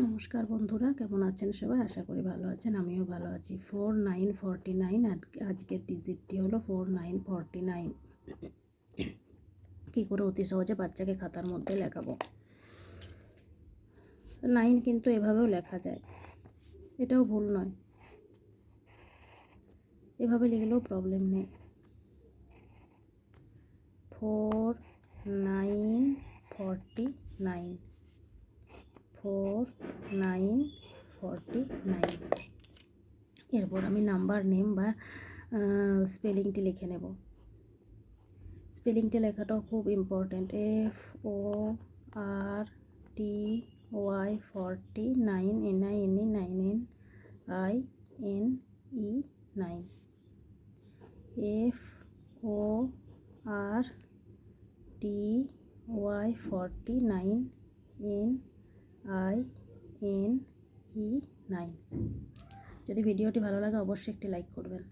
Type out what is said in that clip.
নমস্কার বন্ধুরা, কেমন আছেন সবাই? আশা করি ভালো আছেন, আমিও ভালো আছি। 4949 আজকের ডিজিটটি হলো 4949। কী করে অতি সহজে বাচ্চাকে খাতার মধ্যে লেখাবো। 9 কিন্তু এভাবেও লেখা যায়, এটাও ভুল নয়, এভাবে লিখলেও প্রবলেম নেই। 4949 4949। এরপর আমি নাম্বার নেম বা স্পেলিংটি লিখে নেব। স্পেলিংটি লেখাটাও খুব important. FORTY 49 NINE 9 9 FORTY 49 NINE 9। যদি ভিডিওটি ভালো লাগে অবশ্যই একটি লাইক করবেন।